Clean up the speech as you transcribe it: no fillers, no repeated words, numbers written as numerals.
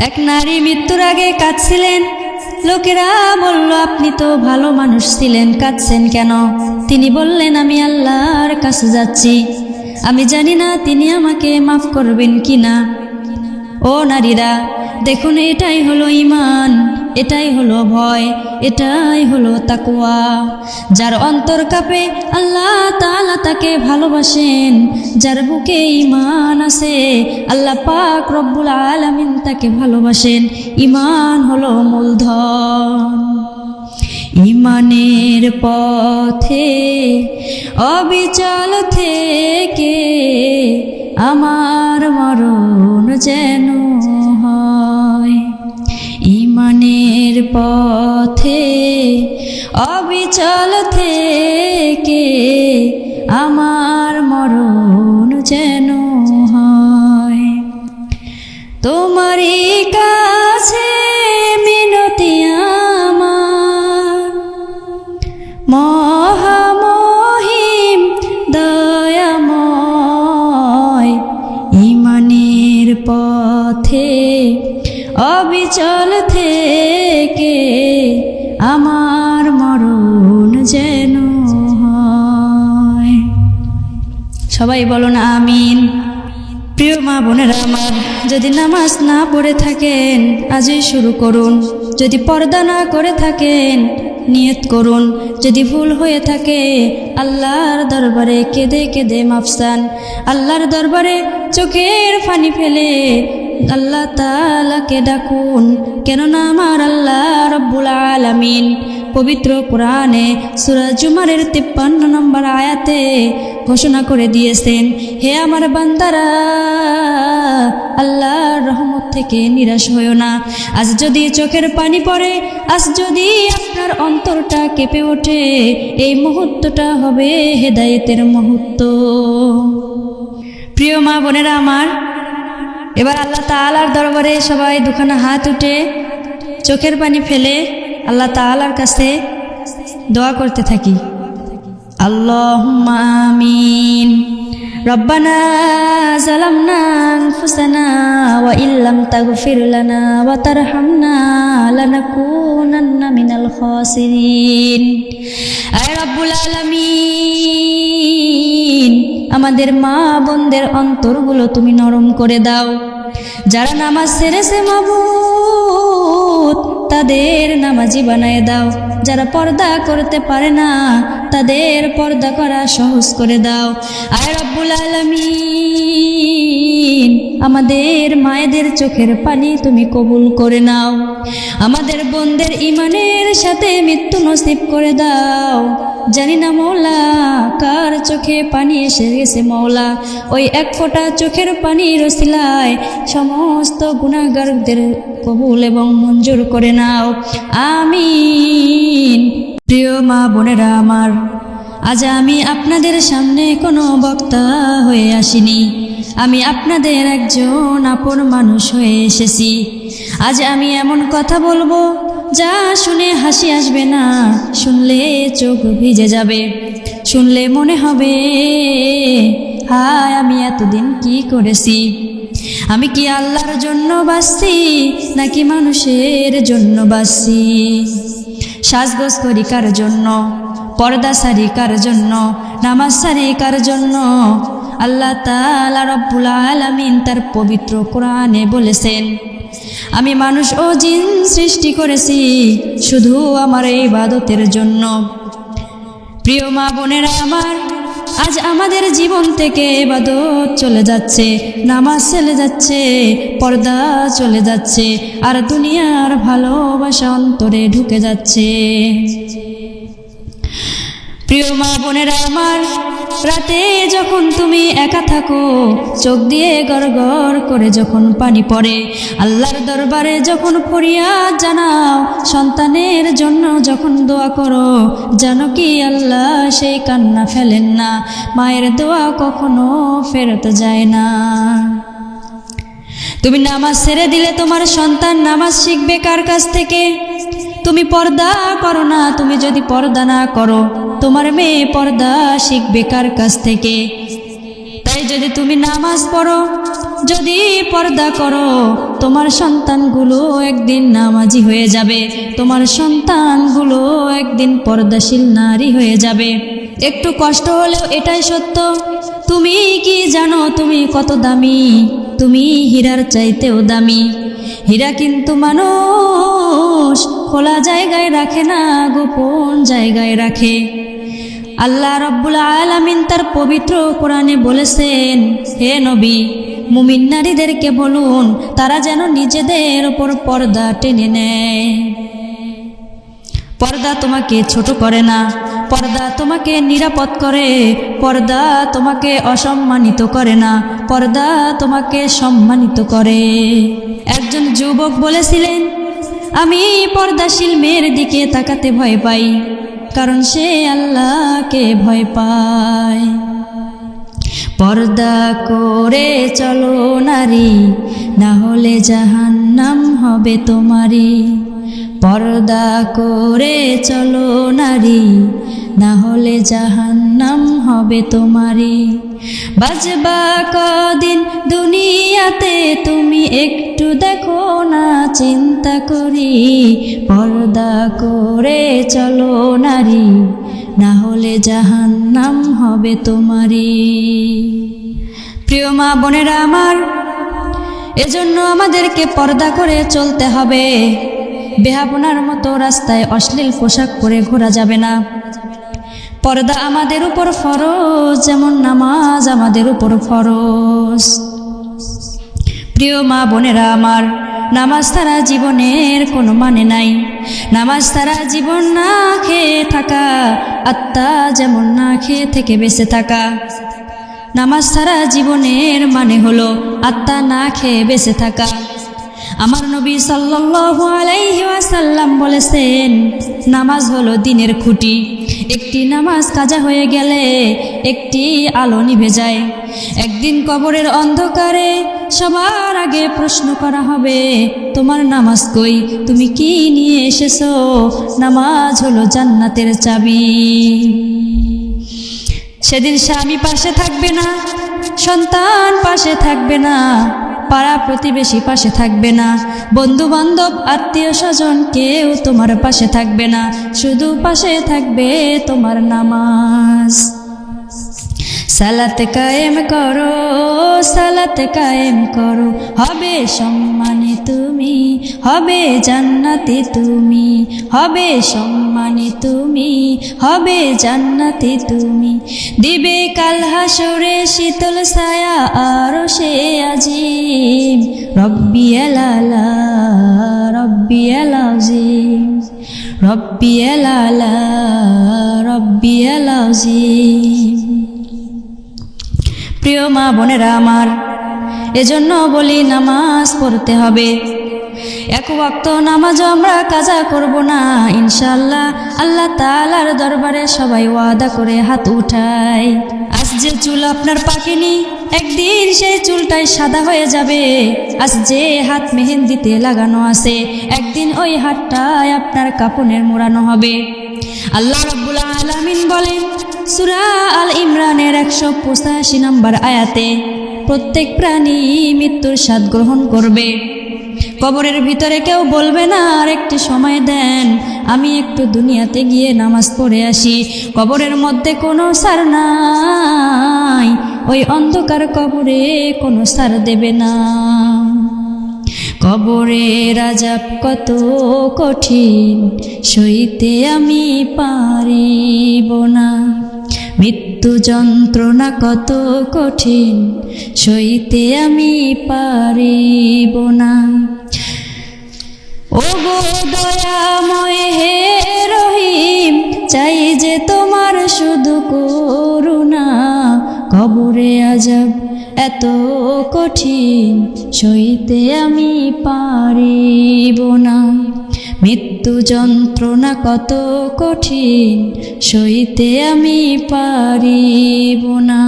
এক নারী মৃত্যুর আগে কাঁদছিলেন। লোকেরা বলল, আপনি তো ভালো মানুষ ছিলেন, কাঁদছেন কেন? তিনি বললেন, আমি আল্লাহর কাছে যাচ্ছি, আমি জানি না তিনি আমাকে মাফ করবেন কিনা। ও নারীরা, দেখুন, এটাই হলো ঈমান, এটাই হলো ভয়, এটাই হলো তাকওয়া। যার অন্তর কাঁপে আল্লাহ তাআলা তাকে ভালোবাসেন। যার বুকে ঈমান আছে আল্লাহ পাক রব্বুল আলামিন তাকে ভালোবাসেন। ঈমান হলো মূলধন। ঈমানের পথে অবিচল থেকে আমার মরণ যেন হয়। ঈমানের পথে অবিচল থেকে আমার মরণ যেন হয়। তোমারই কাছে মিনতি আমার, মহামহিম দয়াময়। ঈমানের পথে অবিচল থেকে আমার মরণ যেন হয়। সবাই বলুন আমিন। প্রিয় মা বোনেরা আমার, যদি নামাজ না পড়ে থাকেন আজই শুরু করুন। যদি পর্দা না করে থাকেন নিয়ত করুন। যদি ভুল হয়ে থাকে আল্লাহর দরবারে কেঁদে কেঁদে মাফ চান। আল্লাহর দরবারে চোখের পানি ফেলে আল্লাহ তাআলাকে ডাকুন। কেননা আমার আল্লাহ রব্বুল আলামিন পবিত্র কোরআনে সূরা জুমারের 53 নম্বর আয়াতে ঘোষণা করে দিয়েছেন, হে আমার বান্দারা, আল্লাহর রহমত থেকে নিরাশ হইও না। আজ যদি চোখের পানি পড়ে, আজ যদি আপনার অন্তরটা কেঁপে ওঠে, এই মুহূর্তটা হবে হেদায়েতের মুহূর্ত। প্রিয় মা বোনেরা আমার, এবার আল্লাহ তাআলার দরবারে সবাই দুখানা হাত উঠে চোখের পানি ফেলে আল্লাহ তাআলার কাছে দোয়া করতে থাকি। আল্লাহুম্মা আমিন। রব্বানা যালামনা আনফুসানা ওয়া ইল্লাম তাগফির লানা ওয়া তারহামনা লানাকুনান্না মিনাল খাসিরিন। আয় রব্বুল আলামিন, আমাদের মা বোনদের অন্তরগুলো তুমি নরম করে দাও। যারা নামাজ ছেড়েছে মাবুদ, তাদের নামাজি বানায় দাও। যারা পর্দা করতে পারে না, তাদের পর্দা করা সহজ করে দাও। আয় রব্বুল আলামিন, আমাদের মায়েদের চোখের পানি তুমি কবুল করে নাও। আমাদের বোনদের ঈমানের সাথে মৃত্যু নসিব করে দাও। জানি না মওলা কার চোখে পানি এসে গেছে মওলা, ওই এক ফোঁটা চোখের পানির ওসিলায় সমস্ত গুনাহগারদের কবুল এবং মঞ্জুর করে নাও। আমিন। প্রিয় মা বোনেরা আমার, আজ আমি আপনাদের সামনে কোনো বক্তা হয়ে আসিনি, আমি আপনাদের একজন আপন মানুষ হয়ে এসেছি। আজ আমি এমন কথা বলবো যা শুনে হাসি আসবে না, শুনলে চোখ ভিজে যাবে, শুনলে মনে হবে হায় আমি এতদিন কি করেছি। আমি কি আল্লাহর জন্য বাঁচছি নাকি মানুষের জন্য বাঁচছি? সাজগোজ করি কার জন্য, পর্দা সারি কার জন্য, নামাজ সারি কার জন্য? আল্লাহ তাআলা রব্বুল আলামিন তার পবিত্র কোরআনে বলেছেন, আমি মানুষ ও জিন সৃষ্টি করেছি শুধু আমার ইবাদতের জন্য। প্রিয় মা বোনেরা আমার, আজ আমাদের জীবন থেকে ইবাদত চলে যাচ্ছে, নামাজ চলে যাচ্ছে, পর্দা চলে যাচ্ছে, আর দুনিয়ার ভালোবাসা অন্তরে ঢুকে যাচ্ছে। প্রিয় মা বোনেরা আমার, রাতে যখন তুমি একা থাকো, চোখ দিয়ে গড়গড় করে যখন পানি পড়ে, আল্লাহর দরবারে যখন ফরিয়াদ জানাও, সন্তানের জন্য যখন দোয়া করো, জানো কি আল্লাহ সেই কান্না ফেলেন না। মায়ের দোয়া কখনো ফেরত যায় না। তুমি নামাজ ছেড়ে দিলে তোমার সন্তান নামাজ শিখবে কার কাছ থেকে? তুমি পর্দা করো না, তুমি যদি পর্দা না করো তোমার মেয়ে পর্দা শিখবে কার কাছ থেকে? তাই যদি তুমি নামাজ পড়ো, যদি পর্দা করো তোমার সন্তানগুলো একদিন নামাজি হয়ে যাবে, তোমার সন্তানগুলো একদিন পর্দাশীল নারী হয়ে যাবে। একটু কষ্ট হলেও এটাই সত্য। তুমি কি জানো তুমি কত দামি? তুমি হীরার চাইতেও দামি। হীরা কিন্তু মানুষ খোলা জায়গায় রাখে না, গোপন জায়গায় রাখে। আল্লাহ রাব্বুল আলামিন তার পবিত্র কোরআনে বলেছেন, হে নবী, মুমিন নারীদেরকে বলুন তারা যেন নিজেদের ওপর পর্দা টেনে নেয়। পর্দা তোমাকে ছোট করে না, পর্দা তোমাকে নিরাপদ করে, পর্দা তোমাকে অসম্মানিত করে না, পর্দা তোমাকে সম্মানিত করে। একজন যুবক বলেছিলেন, আমি পর্দাশীল মেয়ের দিকে তাকাতে ভয় পাই, কারণ সে আল্লাহকে ভয় পায়। পর্দা করে চলো নারী, না হলে জাহান্নাম হবে তোমারই। পর্দা করে চলো নারী, না হলে জাহান্নাম হবে তোমারই। বাজবা কদিন দুনিয়াতে তুমি একটু দেখো না চিন্তা করি। পর্দা করে চলো নারী, না হলে জাহান্নাম হবে তোমারই। প্রিয় মা বোনেরা আমার, এজন্য আমাদেরকে পর্দা করে চলতে হবে। বেহাপনার মতো রাস্তায় অশ্লীল পোশাক পরে ঘোরা যাবে না। পর্দা আমাদের উপর ফরজ, যেমন নামাজ আমাদের উপর ফরজ। প্রিয় মা বোনেরা আমার, নামাজ ছাড়া জীবনের কোনো মানে নাই। নামাজ ছাড়া জীবন না খেয়ে থাকা, আত্মা যেমন না খেয়ে থেকে বেঁচে থাকা। নামাজ ছাড়া জীবনের মানে হলো আত্মা না খেয়ে বেঁচে থাকা। আমার নবী সাল্লাল্লাহু আলাইহি ওয়াসাল্লাম বলেছেন, নামাজ হলো দিনের খুঁটি। একটি নামাজ কাজা হয়ে গেলে একটি আলো নিভে যায়। একদিন কবরের অন্ধকারে সবার আগে প্রশ্ন করা হবে, তোমার নামাজ কই? তুমি কি নিয়ে এসেছো? নামাজ হলো জান্নাতের চাবি। সেদিন স্বামী পাশে থাকবে না, সন্তান পাশে থাকবে না, পাড়া প্রতিবেশী পাশে থাকবে না, বন্ধু বান্ধব আত্মীয় স্বজন কেউ তোমার পাশে থাকবে না। শুধু পাশে থাকবে তোমার নামাজ। সালাত কায়েম করো, সালাত কায়েম করো, হবে সম্মানী তুমি, হবে জান্নাতি তুমি, হবে সম্মানী তুমি, হবে জান্নাতি তুমি। দিবে কাল হাসরে শীতল ছায়া আরশে আজিম। রব্বিয়াল আলা, রব্বিয়াল আযীম, রব্বিয়াল আলা, রব্বিয়াল আযীম। প্রিয় মা বোনেরা আমার, এজন্য বলি নামাজ পড়তে হবে। এক ওয়াক্ত নামাজও আমরা কাজা করব না ইনশাআল্লাহ। আল্লাহ তাআলার দরবারে সবাই ওয়াদা করে হাত উঠায়। আজ যে চুল আপনার পাকেনি, একদিন সেই চুলটাই সাদা হয়ে যাবে। আজ যে হাত মেহেন্দিতে লাগানো আছে, একদিন ওই হাতটাই আপনার কাফনের মোড়ানো হবে। আল্লাহ রাব্বুল আলামিন বলেন সূরা আল ইমরানের 185 নম্বর আয়াতে, প্রত্যেক প্রাণী মৃত্যুর স্বাদ গ্রহণ করবে। কবরের ভিতরে কেউ বলবে না আর একটু সময় দেন, আমি একটু দুনিয়াতে গিয়ে নামাজ পড়ে আসি। কবরের মধ্যে কোনো সার নাই, ওই অন্ধকার কবরে কোনো সার দেবে না। কবরের আযাব কত কঠিন, সইতে আমি পারিব না। মৃত্যু যন্ত্রণা কত কঠিন, সইতে আমি পারিব না। ও গো দয়াময় হে রহিম, চাই যে তোমার শুধু করুণা। কবরে আযাব এত কঠিন, সইতে আমি পারিব না। মৃত্যু যন্ত্রণা কত কঠিন, সইতে আমি পারিব না।